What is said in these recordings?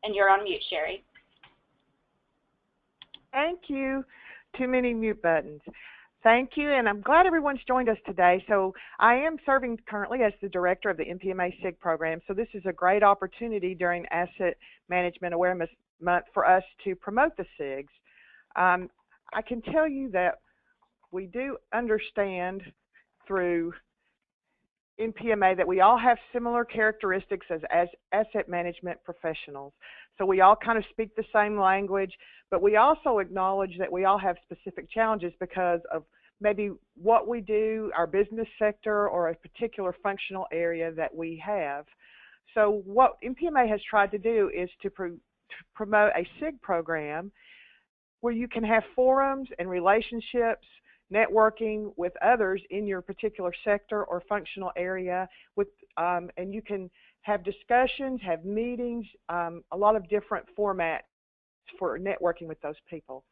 And you're on mute, Sherry. Thank you. Too many mute buttons. Thank you, and I'm glad everyone's joined us today. So I am serving currently as the director of the NPMA SIG program, so this is a great opportunity during Asset Management Awareness Month for us to promote the SIGs. I can tell you that we do understand through NPMA that we all have similar characteristics as asset management professionals. So we all kind of speak the same language, but we also acknowledge that we all have specific challenges because of maybe what we do, our business sector, or a particular functional area that we have. So what NPMA has tried to do is to promote a SIG program where you can have forums and relationships, networking with others in your particular sector or functional area, and you can have discussions, have meetings, a lot of different formats for networking with those people.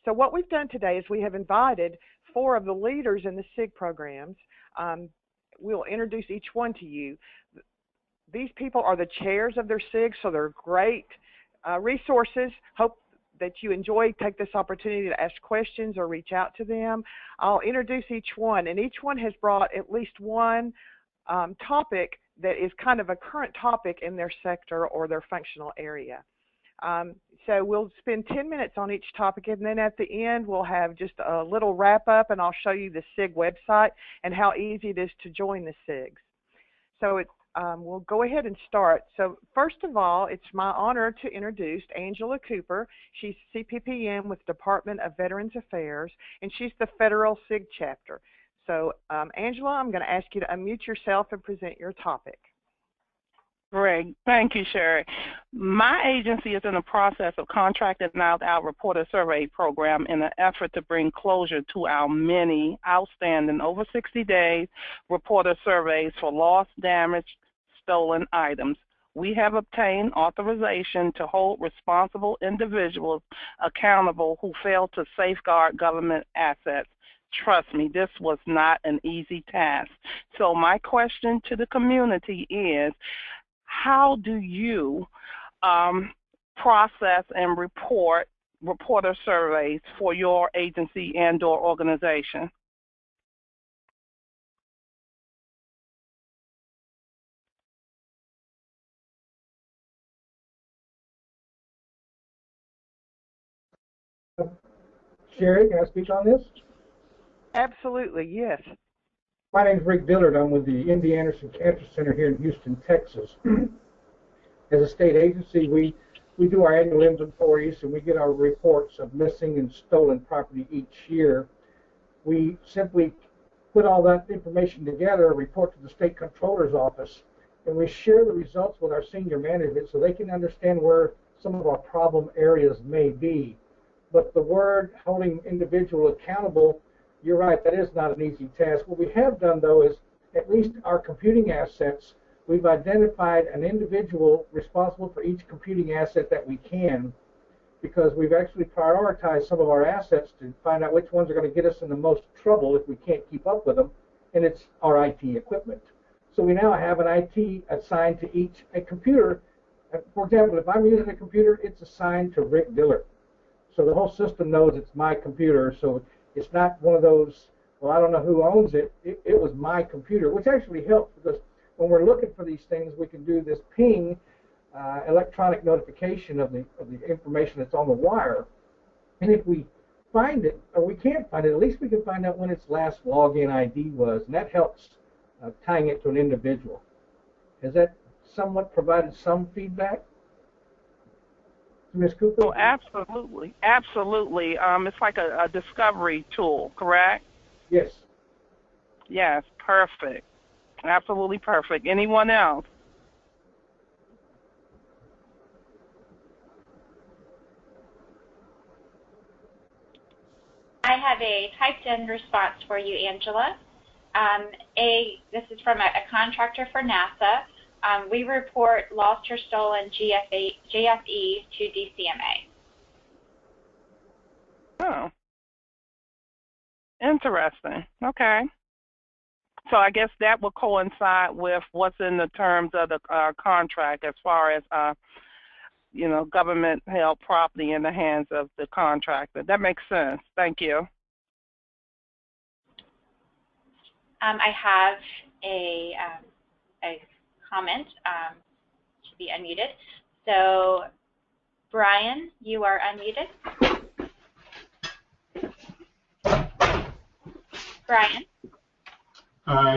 So what we've done today is we have invited 4 of the leaders in the SIG programs. We'll introduce each one to you. These people are the chairs of their SIGs, so they're great resources. Hope that you take this opportunity to ask questions or reach out to them. I'll introduce each one, and each one has brought at least one topic that is kind of a current topic in their sector or their functional area. So we'll spend 10 minutes on each topic, and then at the end we'll have just a little wrap up, and I'll show you the SIG website and how easy it is to join the SIGs. So we'll go ahead and start. So first of all, it's my honor to introduce Angela Cooper. She's CPPM with Department of Veterans Affairs, and she's the Federal Cig Chapter. So Angela, I'm going to ask you to unmute yourself and present your topic. Great. Thank you, Sherry. My agency is in the process of contracting out our reporter survey program in an effort to bring closure to our many outstanding over 60 days reporter surveys for lost, damaged, stolen items. We have obtained authorization to hold responsible individuals accountable who fail to safeguard government assets. Trust me, this was not an easy task. So my question to the community is, how do you process and report reporter surveys for your agency and/or organization? Sherry, can I speak on this? Absolutely, yes. My name is Rick Dillard. I'm with the MD Anderson Cancer Center here in Houston, Texas. As a state agency, we do our annual inventories and we get our reports of missing and stolen property each year. We simply put all that information together, report to the state controller's office, and we share the results with our senior management so they can understand where some of our problem areas may be. But the word holding individual accountable, you're right, that is not an easy task. What we have done, though, is at least our computing assets, we've identified an individual responsible for each computing asset that we can, because we've actually prioritized some of our assets to find out which ones are going to get us in the most trouble if we can't keep up with them, and it's our IT equipment. So we now have an IT assigned to each computer. For example, if I'm using a computer, it's assigned to Rick Dillard. So the whole system knows it's my computer, so it's not one of those, well, I don't know who owns it. It was my computer, which actually helps because when we're looking for these things, we can do this ping electronic notification of the information that's on the wire. And if we find it, or we can't find it, at least we can find out when its last login ID was, and that helps tying it to an individual. Has that somewhat provided some feedback? Ms. Cooper? Oh, absolutely. Absolutely. It's like a discovery tool, correct? Yes. Yes, perfect. Absolutely perfect. Anyone else? I have a typed-in response for you, Angela. This is from a contractor for NASA. We report lost or stolen GFE to DCMA. Oh, interesting. Okay. So I guess that will coincide with what's in the terms of the contract as far as government-held property in the hands of the contractor. That makes sense. Thank you. I have a comment to be unmuted. So, Brian, you are unmuted. Brian?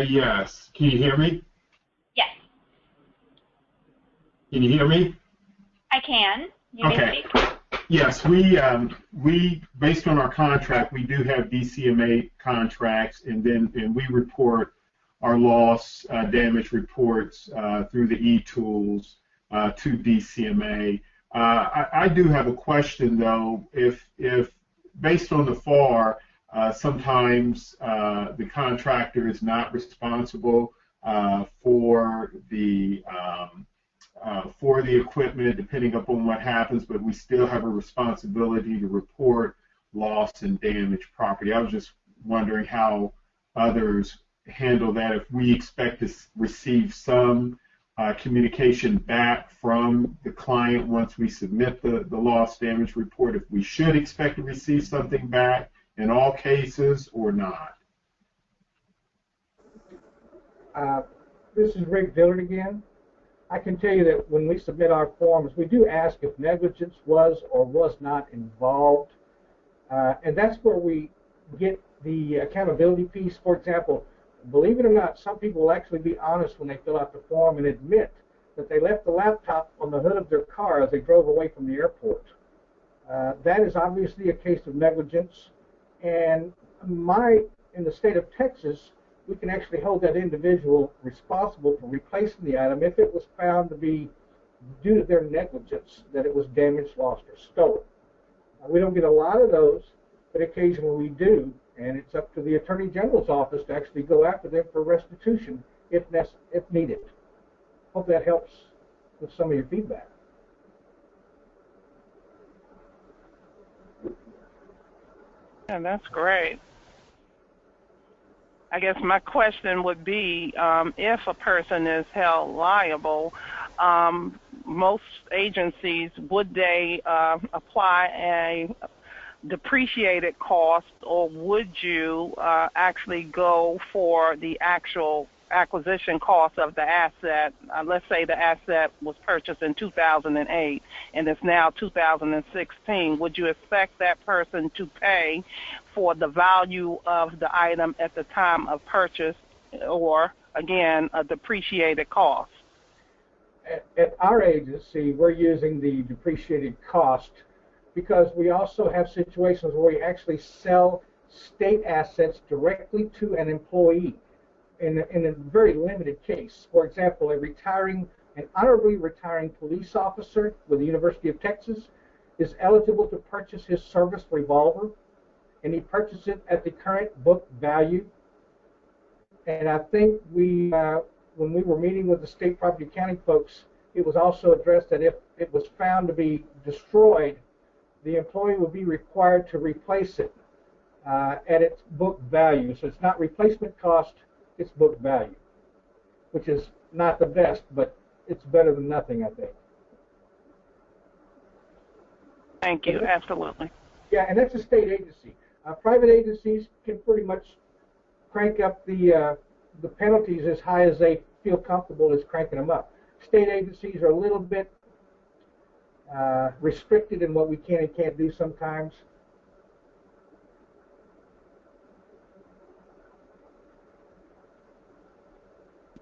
Yes. Can you hear me? Yes. Can you hear me? I can. You may speak. Yes, we based on our contract, we do have DCMA contracts, and we report our loss damage reports through the e-tools to DCMA. I do have a question though. If based on the FAR, sometimes the contractor is not responsible for the equipment, depending upon what happens, but we still have a responsibility to report loss and damaged property. I was just wondering how others handle that, if we expect to receive some communication back from the client once we submit the loss damage report, if we should expect to receive something back in all cases or not. This is Rick Dillard again. I can tell you that when we submit our forms, we do ask if negligence was or was not involved. And that's where we get the accountability piece. For example, believe it or not, some people will actually be honest when they fill out the form and admit that they left the laptop on the hood of their car as they drove away from the airport. That is obviously a case of negligence. And in the state of Texas, we can actually hold that individual responsible for replacing the item if it was found to be due to their negligence, that it was damaged, lost, or stolen. We don't get a lot of those, but occasionally we do, and it's up to the Attorney General's office to actually go after them for restitution if needed. Hope that helps with some of your feedback. Yeah, that's great. I guess my question would be, if a person is held liable, most agencies, would they apply a depreciated cost, or would you actually go for the actual acquisition cost of the asset? Let's say the asset was purchased in 2008 and it's now 2016. Would you expect that person to pay for the value of the item at the time of purchase, or again, a depreciated cost? At our agency, we're using the depreciated cost because we also have situations where we actually sell state assets directly to an employee. In a very limited case. For example, an honorably retiring police officer with the University of Texas is eligible to purchase his service revolver, and he purchased it at the current book value. And I think when we were meeting with the state property accounting folks, it was also addressed that if it was found to be destroyed, the employee would be required to replace it at its book value. So it's not replacement cost, it's book value, which is not the best, but it's better than nothing, I think. Thank you. Absolutely. Yeah, and that's a state agency. Private agencies can pretty much crank up the penalties as high as they feel comfortable as cranking them up. State agencies are a little bit restricted in what we can and can't do sometimes.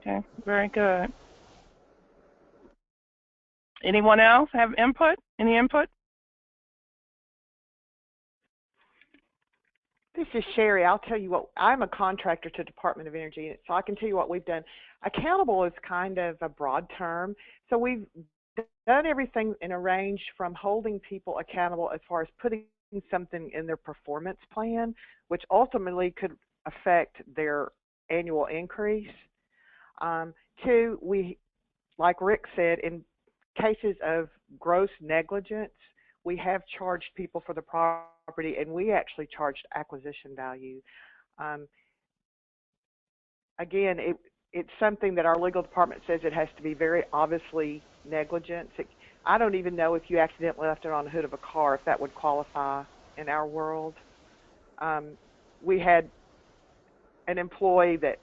Okay, very good. Anyone else have input? Any input? This is Sherry. I'll tell you what, I'm a contractor to Department of Energy, so I can tell you what we've done. Accountable is kind of a broad term, so we've done everything in a range from holding people accountable as far as putting something in their performance plan, which ultimately could affect their annual increase. Two, we, like Rick said, in cases of gross negligence, we have charged people for the property, and we actually charged acquisition value. Again, it's something that our legal department says it has to be very obviously negligence. I don't even know if you accidentally left it on the hood of a car, if that would qualify in our world. We had an employee that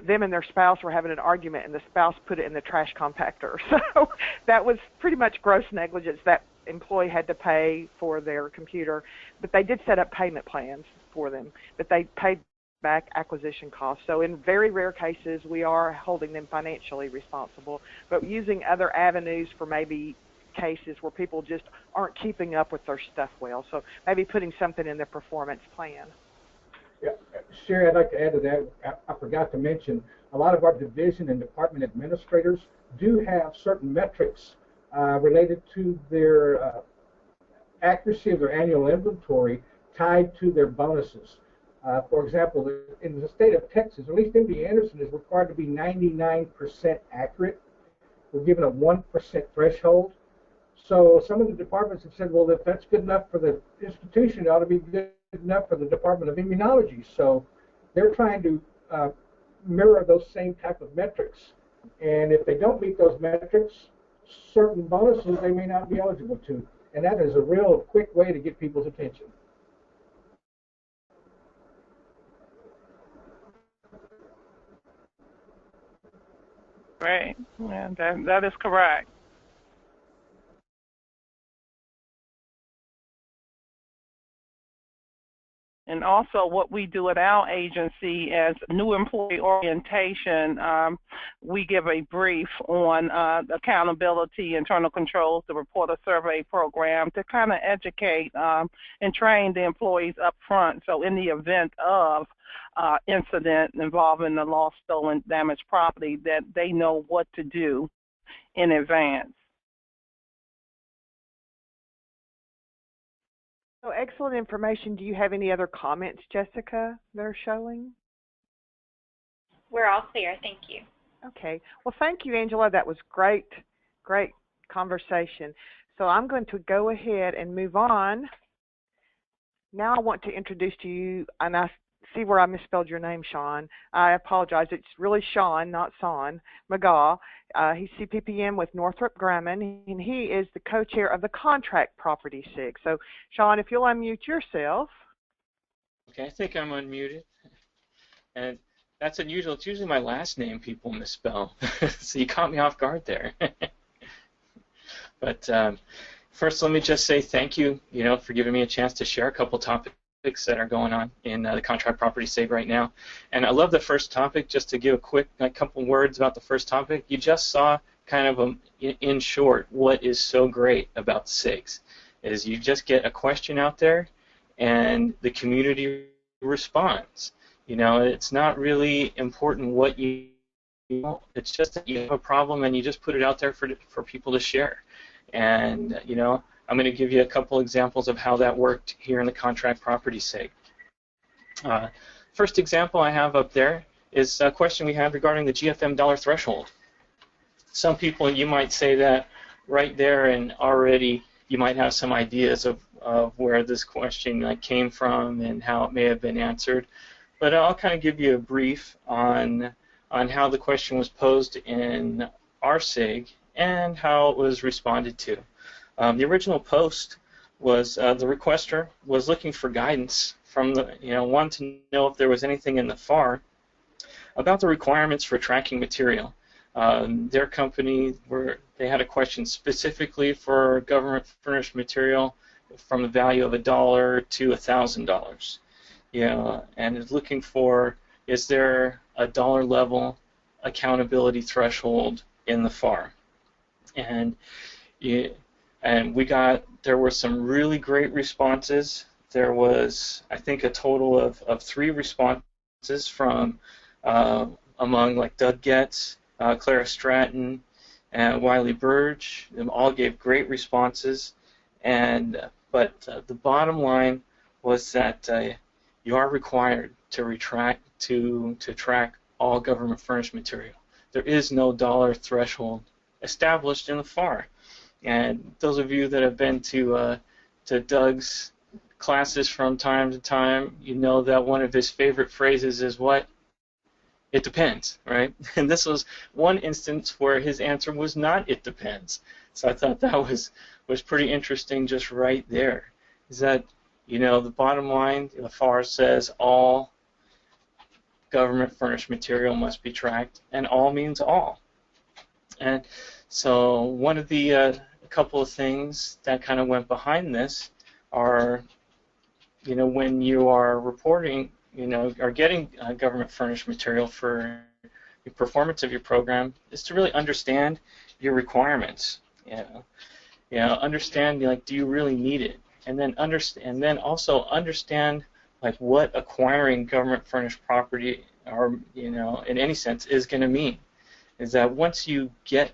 them and their spouse were having an argument, and the spouse put it in the trash compactor. So that was pretty much gross negligence. That employee had to pay for their computer, but they did set up payment plans for them, but they paid back acquisition costs. So in very rare cases, we are holding them financially responsible, but using other avenues for maybe cases where people just aren't keeping up with their stuff well. So maybe putting something in their performance plan. Yeah, Sherry, I'd like to add to that. I forgot to mention, a lot of our division and department administrators do have certain metrics related to their accuracy of their annual inventory tied to their bonuses. For example, in the state of Texas, at least MD Anderson is required to be 99% accurate. We're given a 1% threshold. So some of the departments have said, well, if that's good enough for the institution, it ought to be good enough for the Department of Immunology. So they're trying to mirror those same type of metrics. And if they don't meet those metrics, certain bonuses they may not be eligible to. And that is a real quick way to get people's attention. Right. Yeah, that is correct. And also what we do at our agency as new employee orientation, we give a brief on accountability, internal controls, the reporter survey program to kind of educate and train the employees up front. So in the event of incident involving the lost, stolen, damaged property, that they know what to do in advance. So excellent information. Do you have any other comments, Jessica, that are showing? We're all clear. Thank you. Okay. Well, thank you, Angela. That was great conversation. So I'm going to go ahead and move on. Now I want to introduce to you, and I see where I misspelled your name, Sean. I apologize. It's really Sean, not Son McGaw. He's CPPM with Northrop Grumman, and he is the co-chair of the Contract Property SIG. So, Sean, if you'll unmute yourself. Okay, I think I'm unmuted. And that's unusual. It's usually my last name people misspell. So you caught me off guard there. But first, let me just say thank you, for giving me a chance to share a couple topics that are going on in the contract property SIG right now. And I love the first topic. Just to give a quick couple words about the first topic, you just saw kind of in short what is so great about SIGs is you just get a question out there and the community responds. It's not really important what it's just that you have a problem and you just put it out there for people to share. And I'm going to give you a couple examples of how that worked here in the contract property SIG. First example I have up there is a question we had regarding the GFM dollar threshold. Some people, you might say that right there, and already you might have some ideas of where this question came from and how it may have been answered. But I'll kind of give you a brief on how the question was posed in our SIG and how it was responded to. The original post was the requester was looking for guidance from wanted to know if there was anything in the FAR about the requirements for tracking material. Their company they had a question specifically for government furnished material from the value of $1 to $1,000. And is looking for, is there a dollar level accountability threshold in the FAR? And there were some really great responses. There was, I think, a total of 3 responses from among Doug Getz, Clara Stratton, and Wiley Burge. They all gave great responses. But the bottom line was that you are required to track all government furnished material. There is no dollar threshold established in the FAR. And those of you that have been to Doug's classes from time to time, you know that one of his favorite phrases is what? it depends, right? And this was one instance where his answer was not, it depends. So I thought that was pretty interesting just right there. Is that, you know, the bottom line, the FAR says all government furnished material must be tracked, and all means all. And so one of the a couple of things that kind of went behind this are, you know, when you are reporting, you know, are getting government furnished material for the performance of your program, is to really understand your requirements. Understand, like, do you really need it, and then also understand like what acquiring government furnished property, or, you know, in any sense, is going to mean. Is that once you get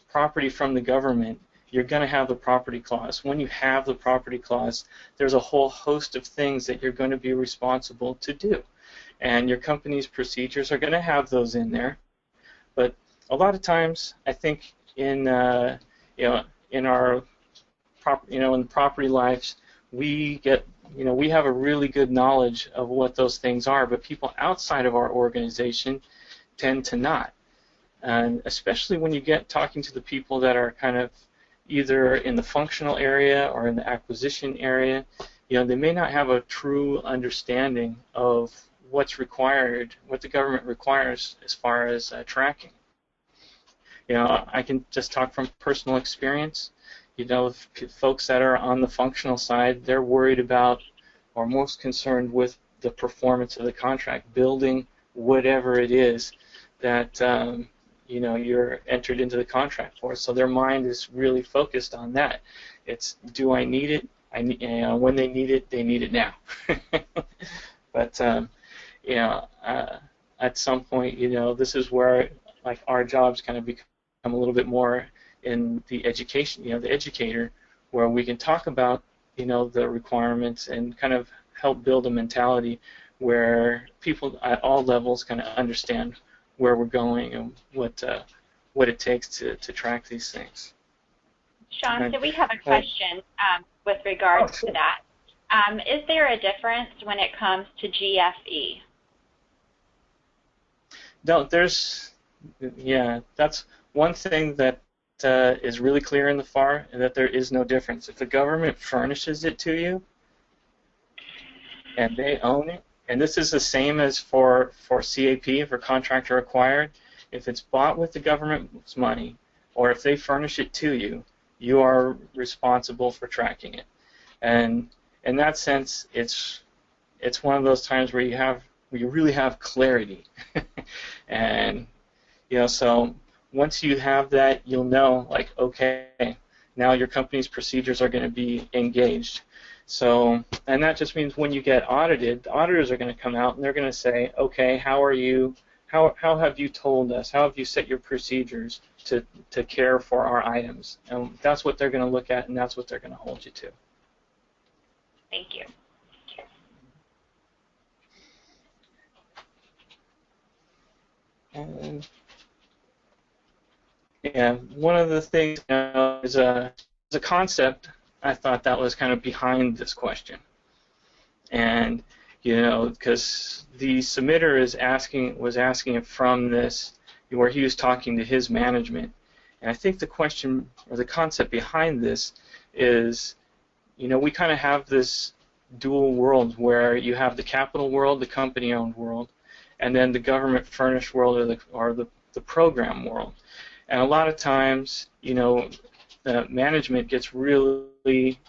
property from the government, you're going to have the property clause. When you have the property clause, there's a whole host of things that you're going to be responsible to do, and your company's procedures are going to have those in there. But a lot of times, I think in in our in property lives, we get, you know, we have a really good knowledge of what those things are, but people outside of our organization tend to not. And especially when you get talking to the people that are kind of either in the functional area or in the acquisition area, you know, they may not have a true understanding of what's required, what the government requires as far as tracking. You know, I can just talk from personal experience. You know, folks that are on the functional side, they're worried about, or most concerned with, the performance of the contract, building whatever it is that you know, you're entered into the contract for. So their mind is really focused on that. It's, do I need it? You know, when they need it now. But you know, at some point, you know, this is where like our jobs kind of become a little bit more in the education, you know, the educator, where we can talk about, you know, the requirements and kind of help build a mentality where people at all levels kind of understand where we're going and what it takes to track these things. Sean, so we have a question with regards to that. Is there a difference when it comes to GFE? No, that's one thing that is really clear in the FAR, and that there is no difference. If the government furnishes it to you and they own it, and this is the same as for CAP, for contractor acquired, if it's bought with the government's money, or if they furnish it to you, you are responsible for tracking it. And in that sense, it's one of those times where you really have clarity. And, you know, so once you have that, you'll know, like, okay, now your company's procedures are going to be engaged. So, and that just means when you get audited, the auditors are going to come out and they're going to say, okay, how have you told us, how have you set your procedures to care for our items? And that's what they're going to look at, and that's what they're going to hold you to. Thank you. And yeah, one of the things, you know, is a concept. I thought that was kind of behind this question, and, you know, because the submitter was asking it from this, where he was talking to his management, and I think the question or the concept behind this is, you know, we kind of have this dual world where you have the capital world, the company-owned world, and then the government-furnished world, or the program world. And a lot of times, you know, the management gets really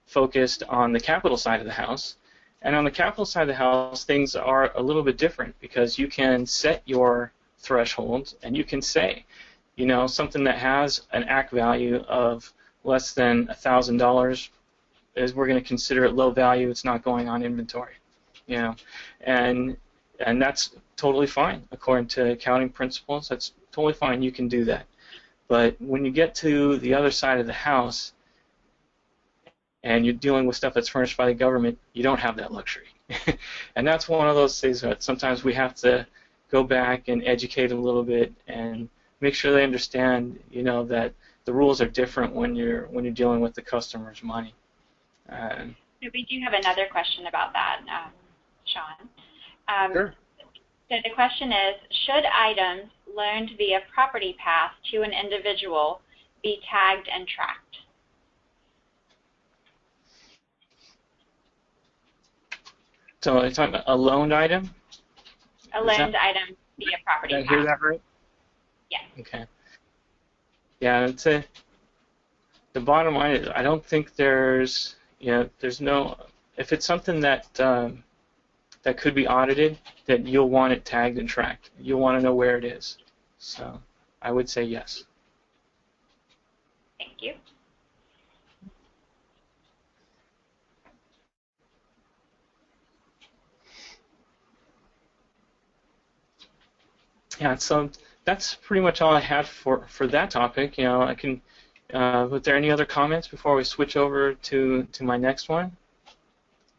focused on the capital side of the house. And on the capital side of the house, things are a little bit different, because you can set your thresholds and you can say, you know, something that has an AC value of less than $1,000 is, we're going to consider it low value. It's not going on inventory, you know, and that's totally fine according to accounting principles. That's totally fine. You can do that. But when you get to the other side of the house and you're dealing with stuff that's furnished by the government, you don't have that luxury. And that's one of those things that sometimes we have to go back and educate a little bit and make sure they understand, you know, that the rules are different when you're dealing with the customer's money. We do have another question about that, Sean. Sure. So the question is, should items loaned via Property Pass to an individual be tagged and tracked? So are you talking about a loaned item? A loaned item via Property Pass. Did I hear that right? Yes. Okay. Yeah, the bottom line is I don't think there's no, if it's something that that could be audited, then you'll want it tagged and tracked. You'll want to know where it is. So I would say yes. Thank you. Yeah, so that's pretty much all I had for that topic. I can. Was there any other comments before we switch over to my next one?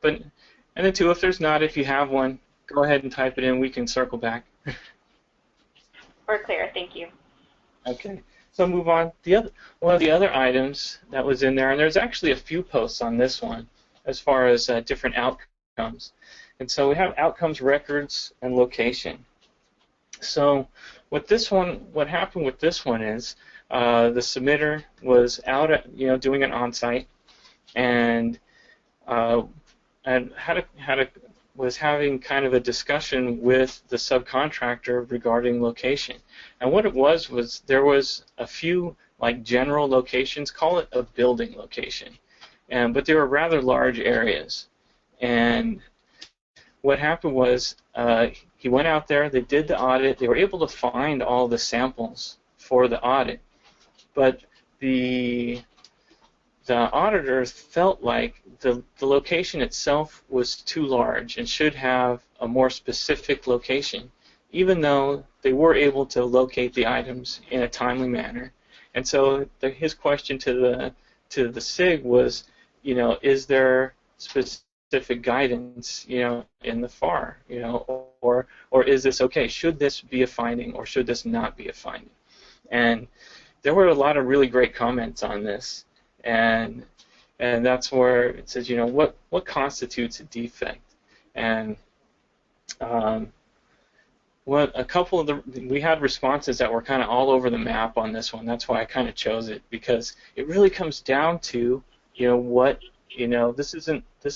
And then too, if there's not, if you have one, go ahead and type it in. We can circle back. We're clear. Thank you. Okay. So I'll move on. One of the other items that was in there, and there's actually a few posts on this one as far as different outcomes. And so we have outcomes, records, and location. So what happened with this one is the submitter was out at, doing an on-site, and was having kind of a discussion with the subcontractor regarding location. And what it was there was a few like general locations, call it a building location, but they were rather large areas. And what happened was he went out there, they did the audit, they were able to find all the samples for the audit, but the auditors felt like the location itself was too large and should have a more specific location, even though they were able to locate the items in a timely manner. And so his question to the SIG was, is there specific guidance, in the FAR, or is this okay? Should this be a finding or should this not be a finding? And there were a lot of really great comments on this. And that's where it says, what constitutes a defect? And we had responses that were kind of all over the map on this one. That's why I kind of chose it, because it really comes down to, this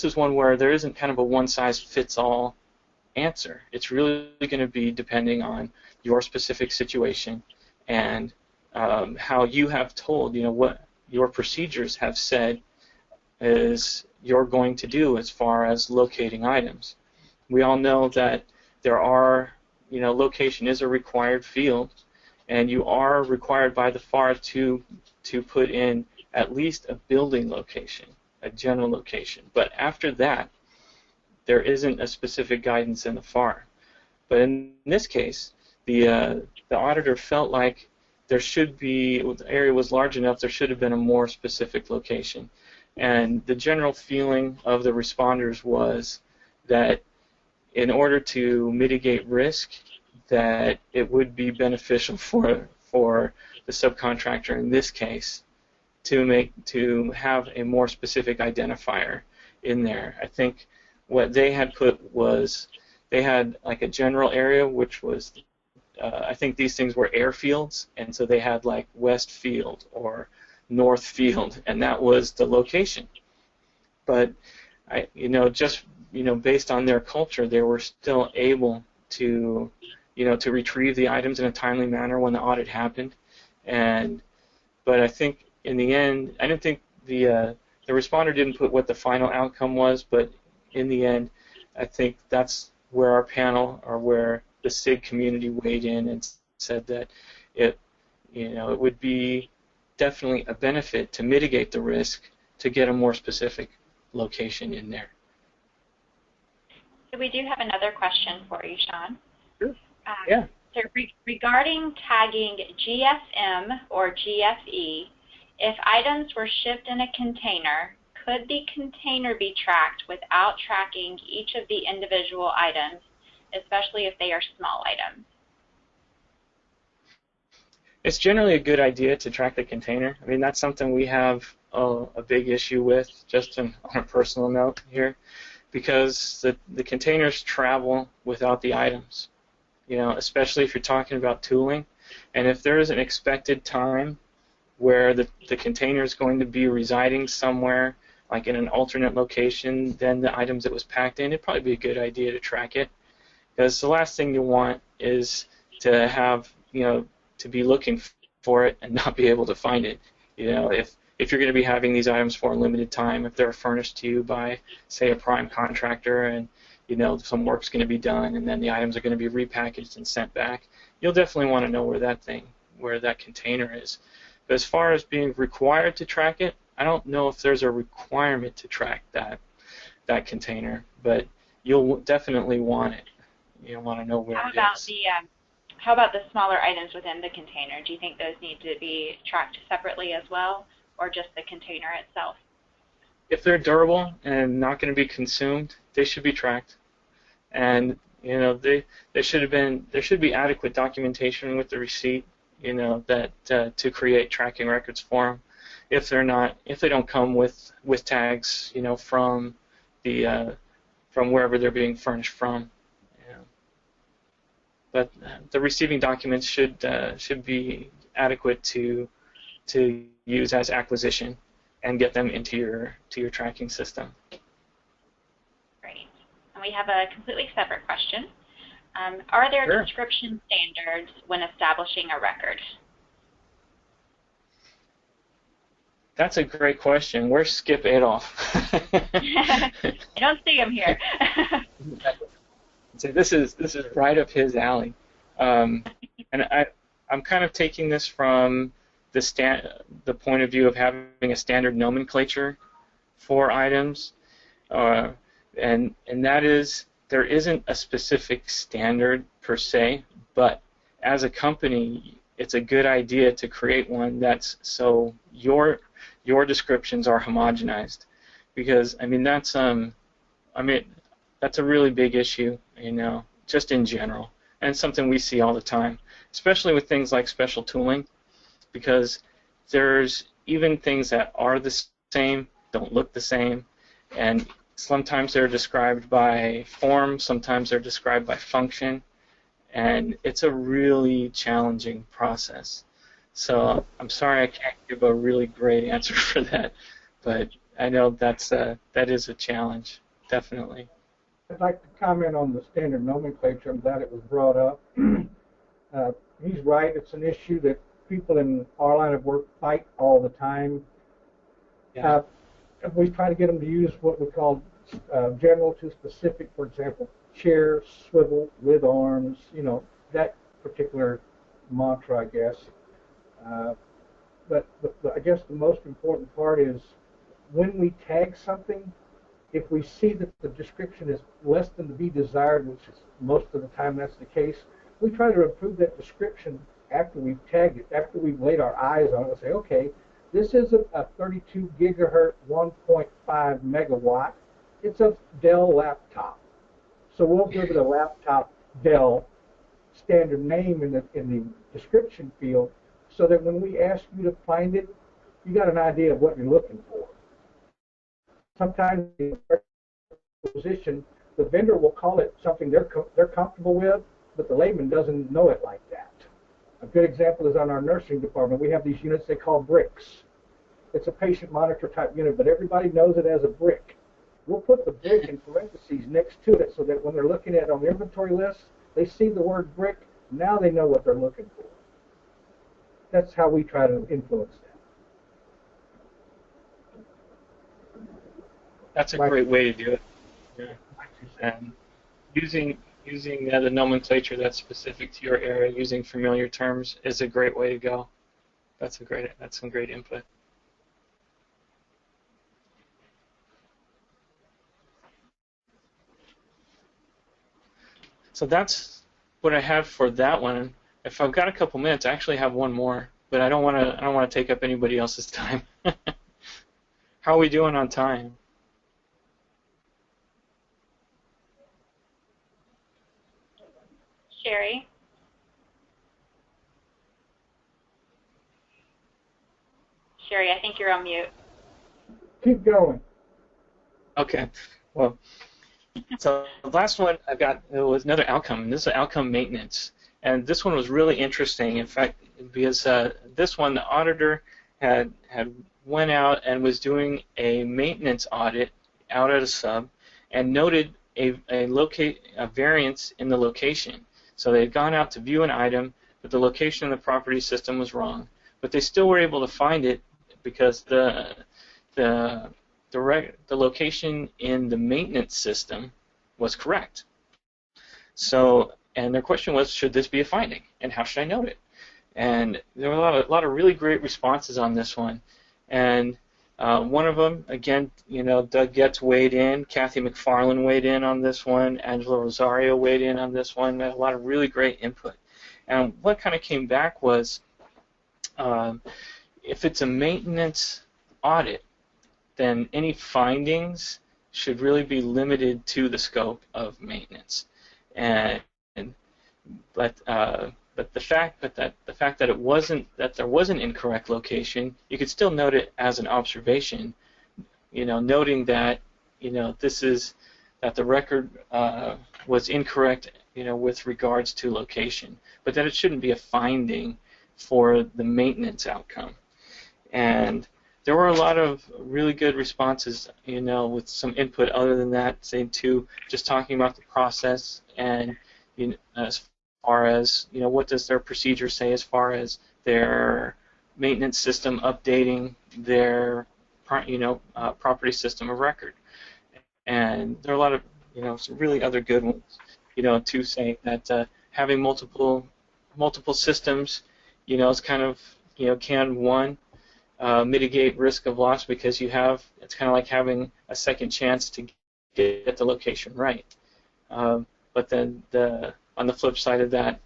is one where there isn't kind of a one-size-fits-all answer. It's really going to be depending on your specific situation and how you have told, what your procedures have said is you're going to do as far as locating items. We all know that there are, location is a required field, and you are required by the FAR to put in at least a building location, a general location. But after that, there isn't a specific guidance in the FAR. But in this case, the auditor felt like there should be, the area was large enough, there should have been a more specific location. And the general feeling of the responders was that in order to mitigate risk, that it would be beneficial for the subcontractor in this case to have a more specific identifier in there. I think what they had put was they had like a general area, which was I think these things were airfields, and so they had like West Field or North Field, and that was the location. But based on their culture, they were still able to, to retrieve the items in a timely manner when the audit happened. But I think in the end, I didn't think the responder didn't put what the final outcome was, but in the end, I think that's where our panel, or where the SIG community weighed in and said that it would be definitely a benefit to mitigate the risk to get a more specific location in there. So we do have another question for you, Sean. Sure. Yeah. So regarding tagging GFM or GFE, if items were shipped in a container, could the container be tracked without tracking each of the individual items, especially if they are small items? It's generally a good idea to track the container. I mean, that's something we have a big issue with, just on a personal note here, because the containers travel without the items. especially if you're talking about tooling. And if there is an expected time where the container is going to be residing somewhere, like in an alternate location than the items it was packed in, it'd probably be a good idea to track it. Because the last thing you want is to have, to be looking for it and not be able to find it. If you're going to be having these items for a limited time, if they're furnished to you by, say, a prime contractor, and some work's going to be done, and then the items are going to be repackaged and sent back, you'll definitely want to know where that container is. But as far as being required to track it, I don't know if there's a requirement to track that container, but you'll definitely want it. You'll want to know where it is. How about the smaller items within the container? Do you think those need to be tracked separately as well, or just the container itself? If they're durable and not going to be consumed, they should be tracked. And there should be adequate documentation with the receipt, that to create tracking records for them. If they don't come with tags, from wherever they're being furnished from. But the receiving documents should be adequate to use as acquisition and get them into your tracking system. Great. And we have a completely separate question. Are there Sure. description standards when establishing a record? That's a great question. Where's Skip Adolph? I don't see him here. So this is right up his alley, and I'm kind of taking this from the point of view of having a standard nomenclature for items, and that is there isn't a specific standard per se, but as a company, it's a good idea to create one that's so your descriptions are homogenized, because that's a really big issue, just in general, and it's something we see all the time, especially with things like special tooling, because there's even things that are the same, don't look the same, and sometimes they're described by form, sometimes they're described by function, and it's a really challenging process. So I'm sorry I can't give a really great answer for that, but I know that is a challenge, definitely. I'd like to comment on the standard nomenclature. I'm glad it was brought up. He's right. It's an issue that people in our line of work fight all the time. Yeah. We try to get them to use what we call general to specific. For example, chair, swivel, with arms. That particular mantra, I guess. But I guess the most important part is when we tag something, if we see that the description is less than to be desired, which is most of the time that's the case, we try to improve that description after we've tagged it, after we've laid our eyes on it and say, okay, this is a 32 gigahertz, 1.5 megawatt. It's a Dell laptop. So we'll give it a laptop Dell standard name in the description field, so that when we ask you to find it, you got an idea of what you're looking for. Sometimes in position, the vendor will call it something they're comfortable with, but the layman doesn't know it like that. A good example is on our nursing department. We have these units they call bricks. It's a patient monitor type unit, but everybody knows it as a brick. We'll put the brick in parentheses next to it so that when they're looking at it on the inventory list, they see the word brick. Now they know what they're looking for. That's how we try to influence that. That's a great way to do it. Yeah. And using the nomenclature that's specific to your area, using familiar terms, is a great way to go. That's some great input. So that's what I have for that one. If I've got a couple minutes, I actually have one more, but I don't want to take up anybody else's time. How are we doing on time? Sherry? Sherry, I think you're on mute. Keep going. Okay. Well, So the last one I've got was another outcome, and this is outcome maintenance. And this one was really interesting, in fact, because this one, the auditor had went out and was doing a maintenance audit out at a sub and noted a variance in the location. So they had gone out to view an item, but the location in the property system was wrong. But they still were able to find it because the location in the maintenance system was correct. So, and their question was, should this be a finding, and how should I note it? And there were a lot of really great responses on this one. And one of them, again, Doug Getz weighed in, Kathy McFarland weighed in on this one, Angela Rosario weighed in on this one. A lot of really great input. And what kind of came back was, if it's a maintenance audit, then any findings should really be limited to the scope of maintenance. But the fact that there was an incorrect location, you could still note it as an observation, noting that that the record was incorrect, with regards to location, but that it shouldn't be a finding for the maintenance outcome. And there were a lot of really good responses, with some input other than that, say to just talking about the process and as far as what does their procedure say as far as their maintenance system updating their property system of record. And there are a lot of some really other good ones, to say that having multiple systems, is kind of can one mitigate risk of loss because it's kind of like having a second chance to get the location right. But then on the flip side of that,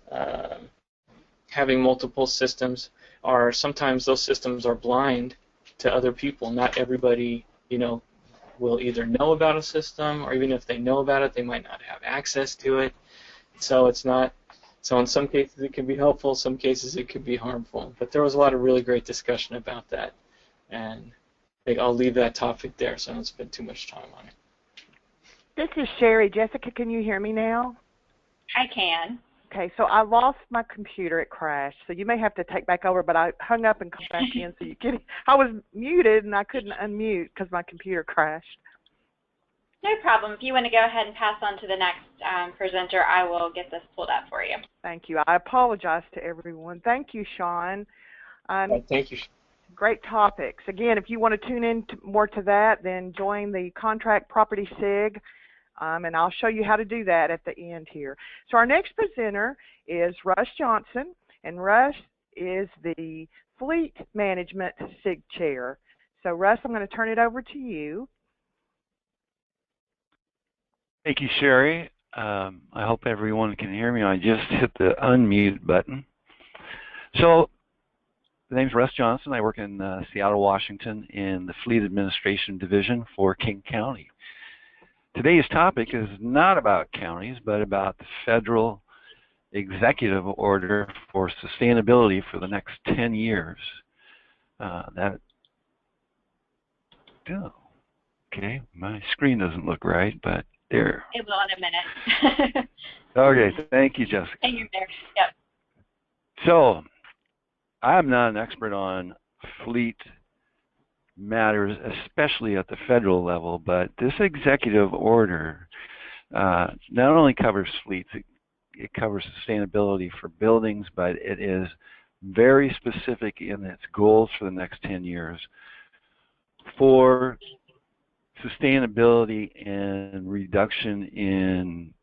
having multiple systems sometimes those systems are blind to other people. Not everybody, will either know about a system, or even if they know about it, they might not have access to it. So it's not. So in some cases it can be helpful, some cases it can be harmful. But there was a lot of really great discussion about that, and I think I'll leave that topic there so I don't spend too much time on it. This is Sherry. Jessica, can you hear me now? I can. Okay, so I lost my computer. It crashed. So you may have to take back over, but I hung up and come back in. So I was muted and I couldn't unmute because my computer crashed. No problem. If you want to go ahead and pass on to the next presenter, I will get this pulled up for you. Thank you. I apologize to everyone. Thank you, Sean. Thank you. Great topics. Again, if you want to tune in more to that, then join the Contract Property SIG. And I'll show you how to do that at the end here. So our next presenter is Russ Johnson, and Russ is the Fleet Management SIG Chair. So Russ, I'm going to turn it over to you. Thank you, Sherry. I hope everyone can hear me. I just hit the unmute button. So the name's Russ Johnson. I work in Seattle, Washington in the Fleet Administration Division for King County. Today's topic is not about counties, but about the federal executive order for sustainability for the next 10 years. Okay, my screen doesn't look right, but there. It will in a minute. Okay, thank you, Jessica. And you're there. Yep. So, I'm not an expert on fleet matters, especially at the federal level, but this executive order not only covers fleets, it covers sustainability for buildings, but it is very specific in its goals for the next 10 years for sustainability and reduction in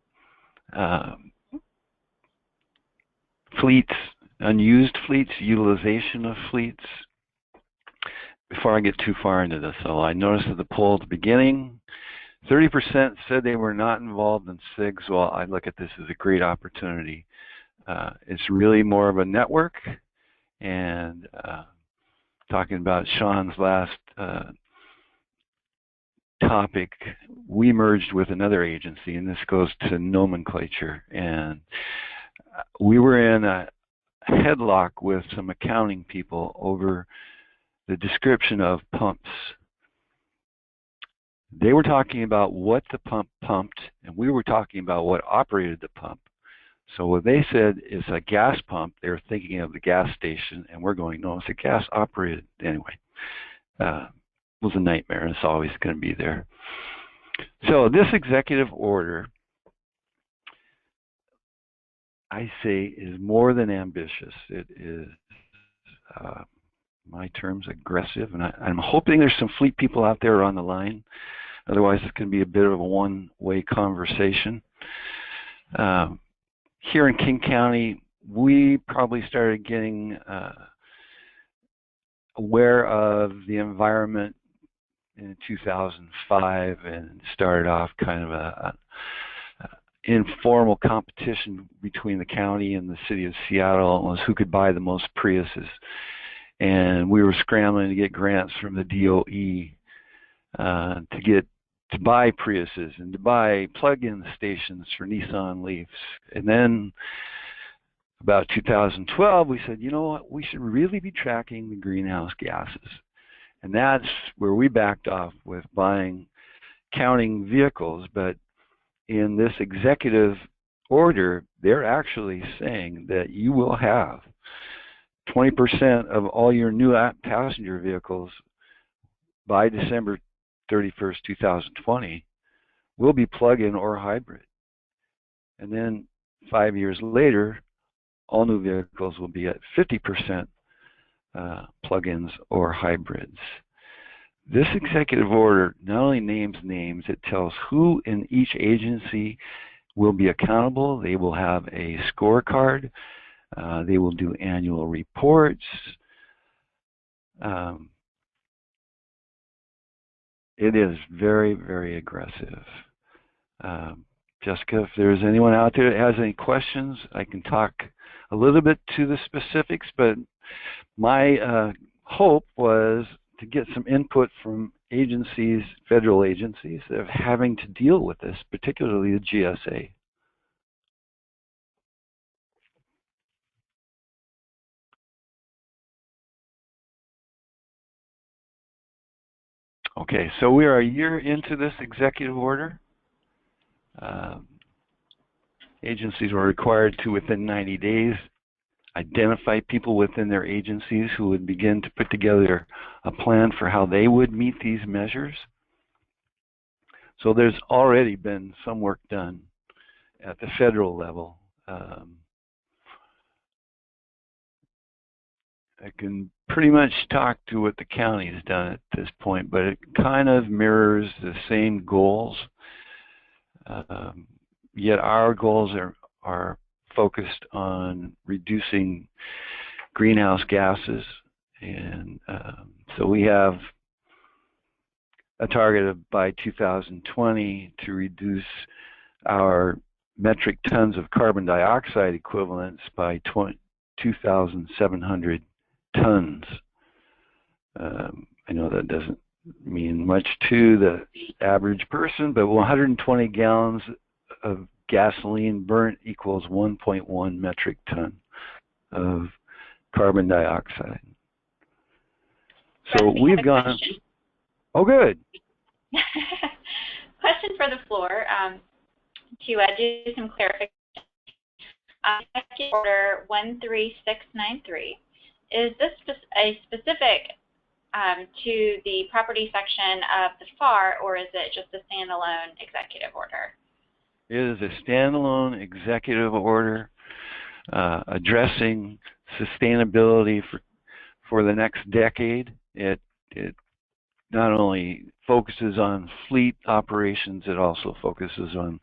fleets, unused fleets, utilization of fleets. Before I get too far into this, so I noticed at the poll at the beginning, 30% said they were not involved in SIGs. Well, I look at this as a great opportunity. It's really more of a network, and talking about Sean's last topic, we merged with another agency, and this goes to nomenclature, and we were in a headlock with some accounting people over the description of pumps. They were talking about what the pump pumped, and we were talking about what operated the pump. So when they said it's a gas pump, they were thinking of the gas station, and we're going, no, it's a gas operated. Anyway, it was a nightmare. It's always going to be there. So this executive order, I say, is more than ambitious. It is, my terms, aggressive, and I'm hoping there's some fleet people out there on the line. Otherwise, it's going to be a bit of a one-way conversation. Here in King County, we probably started getting aware of the environment in 2005 and started off kind of a informal competition between the county and the city of Seattle was who could buy the most Priuses. And we were scrambling to get grants from the DOE to buy Priuses and to buy plug-in stations for Nissan Leafs. And then about 2012, we said, you know what, we should really be tracking the greenhouse gases. And that's where we backed off with counting vehicles. But in this executive order, they're actually saying that you will have 20% of all your new passenger vehicles by December 31st, 2020 will be plug-in or hybrid. And then 5 years later, all new vehicles will be at 50% plug-ins or hybrids. This executive order not only names names, it tells who in each agency will be accountable. They will have a scorecard. They will do annual reports. It is very, very aggressive. Jessica, if there's anyone out there that has any questions, I can talk a little bit to the specifics, but my hope was to get some input from agencies, federal agencies, that are having to deal with this, particularly the GSA. Okay, so we are a year into this executive order. Agencies were required to, within 90 days, identify people within their agencies who would begin to put together a plan for how they would meet these measures. So there's already been some work done at the federal level. I can pretty much talk to what the county has done at this point, but it kind of mirrors the same goals. Yet our goals are focused on reducing greenhouse gases, and so we have a target of by 2020 to reduce our metric tons of carbon dioxide equivalents by 2,700 tons. I know that doesn't mean much to the average person, but 120 gallons of gasoline burnt equals 1.1 metric ton of carbon dioxide. So we've gone. Oh, good. Question for the floor to do some clarification. Executive Order 13693. Is this a specific to the property section of the FAR, or is it just a standalone executive order? It is a standalone executive order addressing sustainability for the next decade. It not only focuses on fleet operations, it also focuses on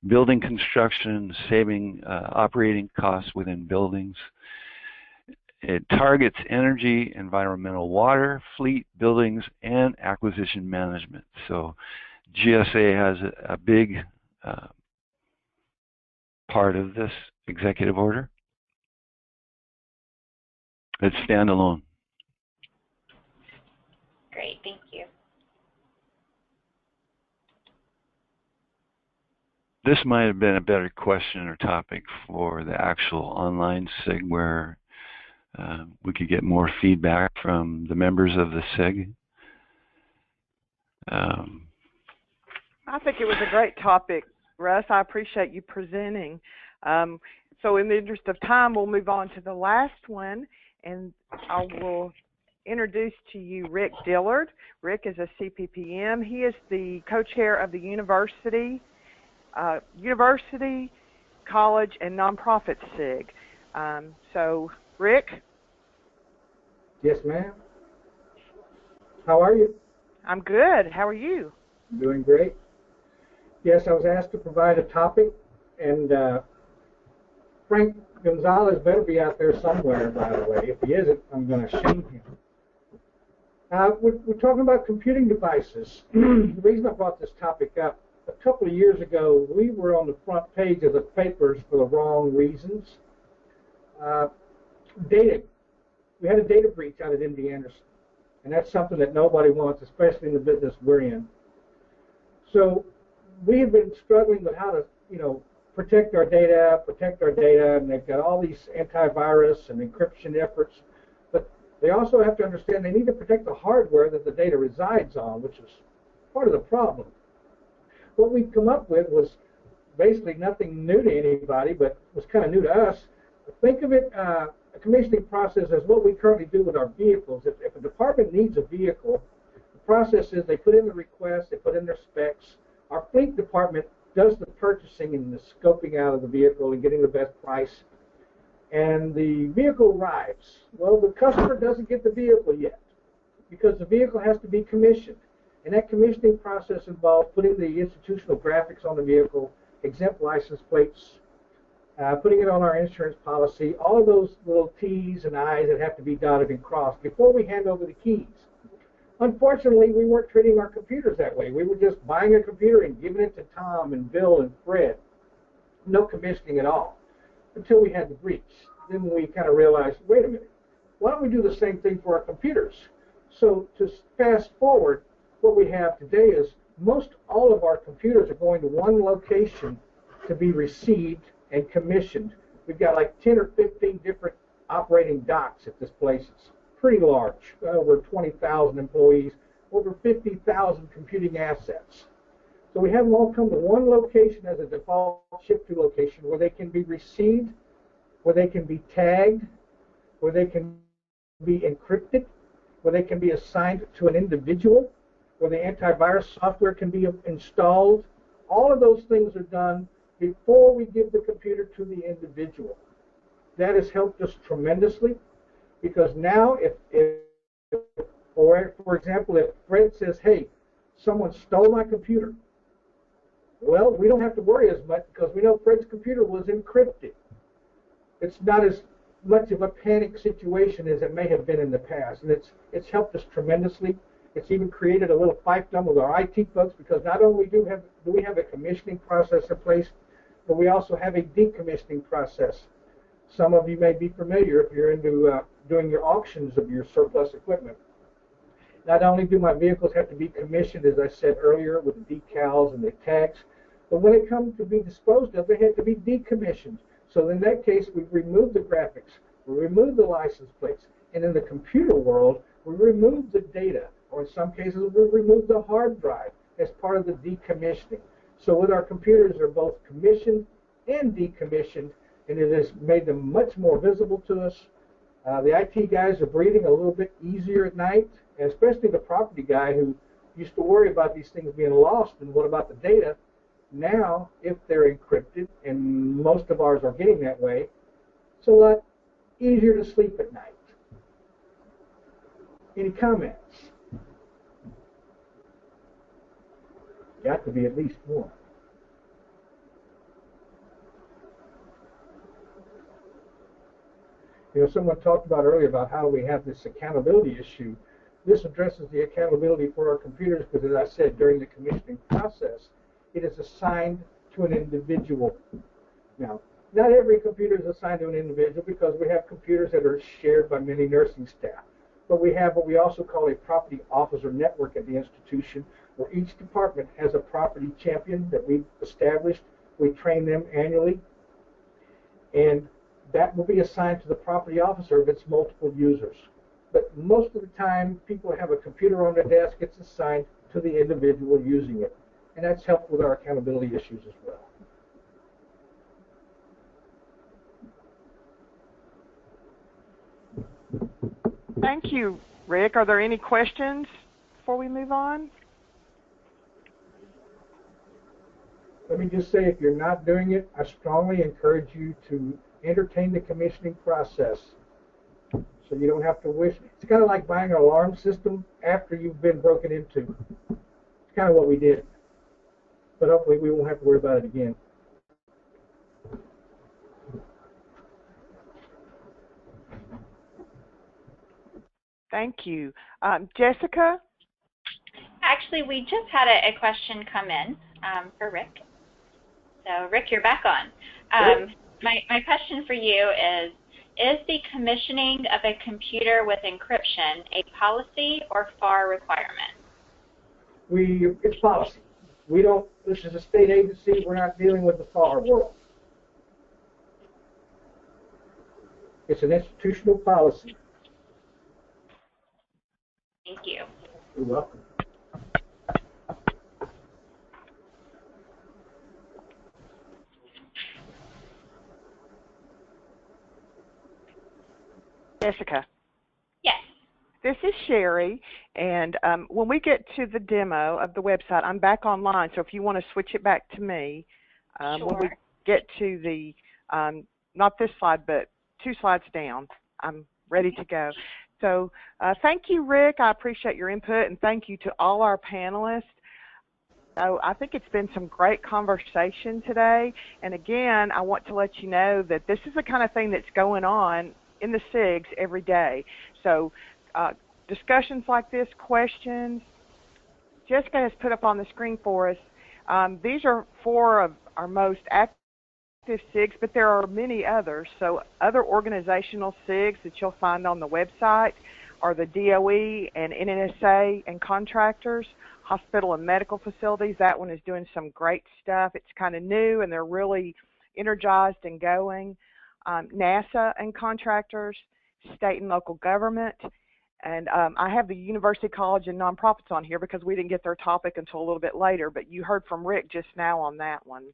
building construction, saving operating costs within buildings. It targets energy, environmental, water, fleet, buildings, and acquisition management. So GSA has a big part of this executive order. It's standalone. Great, thank you. This might have been a better question or topic for the actual online SIG, where we could get more feedback from the members of the SIG. I think it was a great topic, Russ. I appreciate you presenting. So in the interest of time, we'll move on to the last one, and I will introduce to you Rick Dillard. Rick is a CPPM. He is the co-chair of the University, College, and Nonprofit SIG. So, Rick? Yes, ma'am. How are you? I'm good. How are you? Doing great. Yes, I was asked to provide a topic, and Frank Gonzalez better be out there somewhere, by the way. If he isn't, I'm going to shame him. We're talking about computing devices. The reason I brought this topic up, a couple of years ago, we were on the front page of the papers for the wrong reasons. Data. We had a data breach out at MD Anderson, and that's something that nobody wants, especially in the business we're in. So we have been struggling with how to, protect our data, and they've got all these antivirus and encryption efforts, but they also have to understand they need to protect the hardware that the data resides on, which is part of the problem. What we've come up with was basically nothing new to anybody, but was kind of new to us. Think of it, a commissioning process as what we currently do with our vehicles. If a department needs a vehicle, the process is they put in the request, they put in their specs. Our fleet department does the purchasing and the scoping out of the vehicle and getting the best price. And the vehicle arrives. Well, the customer doesn't get the vehicle yet because the vehicle has to be commissioned. And that commissioning process involves putting the institutional graphics on the vehicle, exempt license plates, putting it on our insurance policy, all of those little T's and I's that have to be dotted and crossed before we hand over the keys. Unfortunately, we weren't treating our computers that way. We were just buying a computer and giving it to Tom and Bill and Fred. No commissioning at all until we had the breach. Then we kind of realized, wait a minute, why don't we do the same thing for our computers? So to fast forward, what we have today is most all of our computers are going to one location to be received and commissioned. We've got like 10 or 15 different operating docks at this place. It's pretty large, over 20,000 employees, over 50,000 computing assets. So we have them all come to one location as a default ship-to location where they can be received, where they can be tagged, where they can be encrypted, where they can be assigned to an individual, where the antivirus software can be installed. All of those things are done before we give the computer to the individual. That has helped us tremendously because now for example, if Fred says, hey, someone stole my computer, well, we don't have to worry as much because we know Fred's computer was encrypted. It's not as much of a panic situation as it may have been in the past, and it's helped us tremendously. It's even created a little fiefdom with our IT folks because not only do we have a commissioning process in place, but we also have a decommissioning process. Some of you may be familiar if you're into doing your auctions of your surplus equipment. Not only do my vehicles have to be commissioned, as I said earlier, with the decals and the tags, but when it comes to be disposed of, they have to be decommissioned. So in that case, we remove the graphics, we remove the license plates, and in the computer world, we remove the data, or in some cases, we remove the hard drive as part of the decommissioning. So with our computers, they're both commissioned and decommissioned, and it has made them much more visible to us. The IT guys are breathing a little bit easier at night, and especially the property guy who used to worry about these things being lost and what about the data. Now, if they're encrypted, and most of ours are getting that way, it's a lot easier to sleep at night. Any comments? Got to be at least one. Someone talked about earlier about how we have this accountability issue. This addresses the accountability for our computers because, as I said, during the commissioning process, it is assigned to an individual. Now, not every computer is assigned to an individual because we have computers that are shared by many nursing staff. But we have what we also call a property officer network at the institution, where each department has a property champion that we've established. We train them annually, and that will be assigned to the property officer if it's multiple users. But most of the time, people have a computer on their desk, it's assigned to the individual using it. and that's helped with our accountability issues as well. Thank you, Rick. Are there any questions before we move on? Let me just say, if you're not doing it, I strongly encourage you to entertain the commissioning process so you don't have to wish. It's kind of like buying an alarm system after you've been broken into. It's kind of what we did. But hopefully we won't have to worry about it again. Thank you. Jessica? Actually, we just had a question come in for Rick. So, Rick, you're back on. My question for you is the commissioning of a computer with encryption a policy or FAR requirement? It's policy. We don't, this is a state agency, we're not dealing with the FAR world. It's an institutional policy. Thank you. You're welcome. Jessica? Yes. This is Sherry, and when we get to the demo of the website, I'm back online, so if you want to switch it back to me, Sure. when we get to the, not this slide, but 2 slides down, I'm ready to go. So thank you, Rick. I appreciate your input, and thank you to all our panelists. So I think it's been some great conversation today, and again, I want to let you know that this is the kind of thing that's going on in the SIGs every day. So discussions like this, questions, Jessica has put up on the screen for us. These are 4 of our most active SIGs, but there are many others. So other organizational SIGs that you'll find on the website are the DOE and NNSA and contractors, hospital and medical facilities. That one is doing some great stuff. It's kind of new, and they're really energized and going. NASA and contractors, state and local government, and I have the University College and nonprofits on here because we didn't get their topic until a little bit later, but you heard from Rick just now on that one.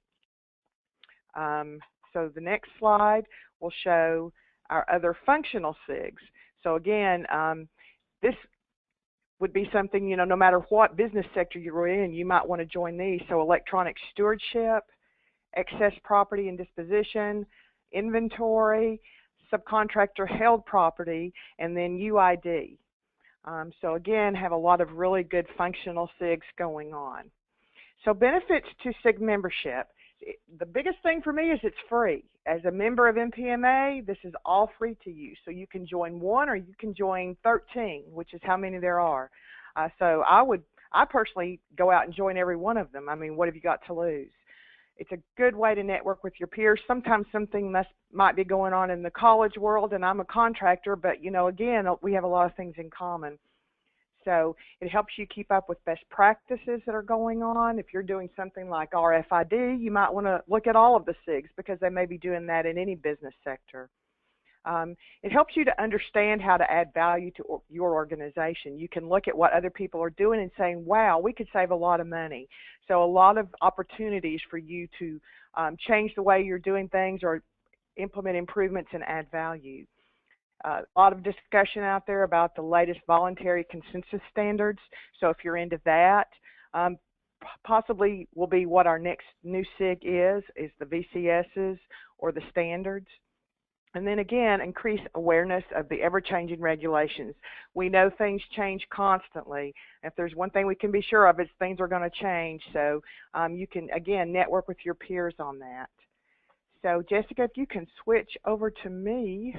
So the next slide will show our other functional SIGs. So again, this would be something, you know, no matter what business sector you're in, you might want to join these. So electronic stewardship, excess property and disposition, inventory, subcontractor held property, and then UID. So again, have a lot of really good functional SIGs going on. So benefits to SIG membership. The biggest thing for me is it's free. As a member of NPMA, this is all free to you. So you can join 1 or you can join 13, which is how many there are. So I personally go out and join every one of them. I mean, what have you got to lose? It's a good way to network with your peers. Sometimes something might be going on in the college world, and I'm a contractor, but, you know, again, we have a lot of things in common. So it helps you keep up with best practices that are going on. If you're doing something like RFID, you might want to look at all of the SIGs because they may be doing that in any business sector. It helps you to understand how to add value to your organization. You can look at what other people are doing and saying, wow, we could save a lot of money. So a lot of opportunities for you to change the way you're doing things or implement improvements and add value. A lot of discussion out there about the latest voluntary consensus standards. So if you're into that, possibly will be what our next new SIG is the VCSs or the standards. And then again, increase awareness of the ever-changing regulations. We know things change constantly. If there's one thing we can be sure of, it's things are going to change. So you can, again, network with your peers on that. So Jessica, if you can switch over to me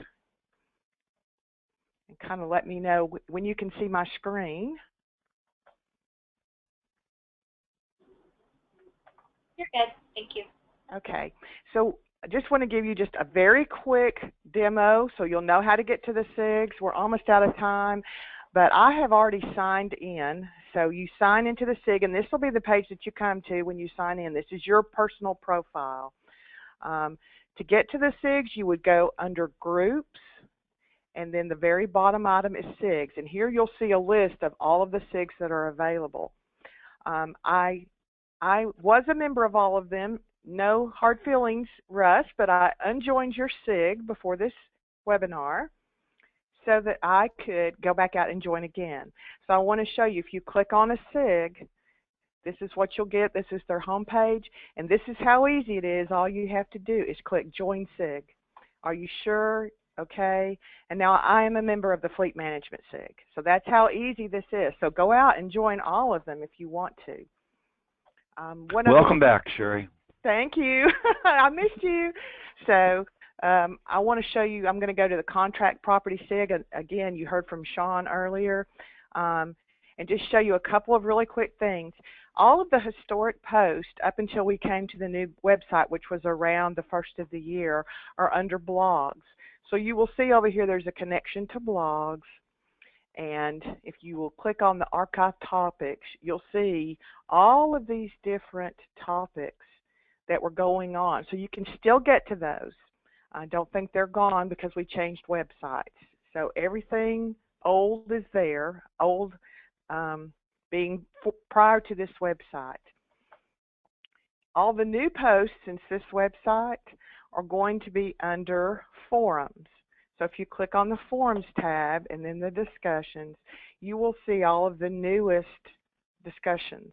and kind of let me know when you can see my screen. You're good. Thank you. Okay. So I just want to give you just a very quick demo so you'll know how to get to the SIGs. We're almost out of time, but I have already signed in. So you sign into the SIG, and this will be the page that you come to when you sign in. This is your personal profile. To get to the SIGs, you would go under Groups, and then the very bottom item is SIGs. And here you'll see a list of all of the SIGs that are available. I I was a member of all of them. No hard feelings, Russ, but I unjoined your SIG before this webinar so that I could go back out and join again. So I want to show you, if you click on a SIG, this is what you'll get. This is their homepage, and this is how easy it is. All you have to do is click Join SIG. Are you sure? Okay. And now I am a member of the Fleet Management SIG. So that's how easy this is. So go out and join all of them if you want to. Welcome back, Sherry. Thank you. I missed you. So I want to show you, I'm going to go to the Contract Property SIG. Again, you heard from Sean earlier. And just show you a couple of really quick things. All of the historic posts up until we came to the new website, which was around the first of the year, are under blogs. So you will see over here there's a connection to blogs. And if you will click on the archive topics, you'll see all of these different topics that were going on. So you can still get to those. I don't think they're gone because we changed websites. So everything old is there, old being prior to this website. All the new posts since this website are going to be under forums. So if you click on the forums tab and then the discussions, you will see all of the newest discussions.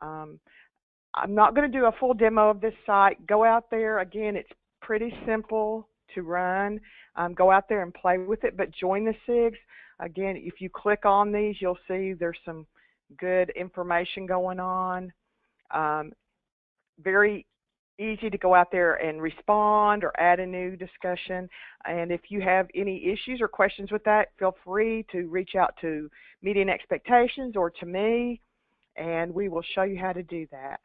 I'm not going to do a full demo of this site. Go out there. Again, it's pretty simple to run. Go out there and play with it, but join the SIGs. Again, if you click on these, you'll see there's some good information going on. Very easy to go out there and respond or add a new discussion. And if you have any issues or questions with that, feel free to reach out to Meeting Expectations or to me, and we will show you how to do that.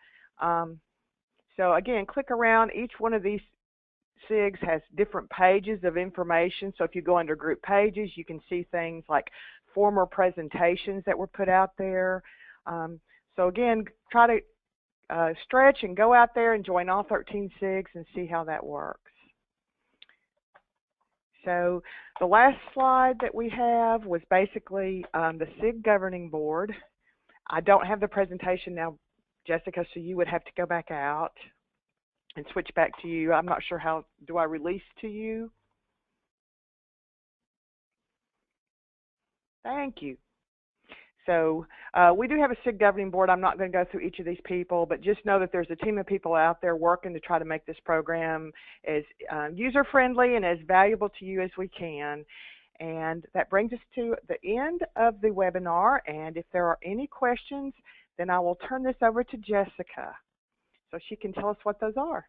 So again, click around. Each one of these SIGs has different pages of information. So if you go under group pages, you can see things like former presentations that were put out there. So again, try to stretch and go out there and join all 13 SIGs and see how that works. So the last slide that we have was basically the Cig Governing Board. I don't have the presentation now, Jessica, so you would have to go back out and switch back to you. I'm not sure how, do I release to you? Thank you. So we do have a Cig Governing Board. I'm not going to go through each of these people, but just know that there's a team of people out there working to try to make this program as user-friendly and as valuable to you as we can. And that brings us to the end of the webinar. And if there are any questions, then I will turn this over to Jessica so she can tell us what those are.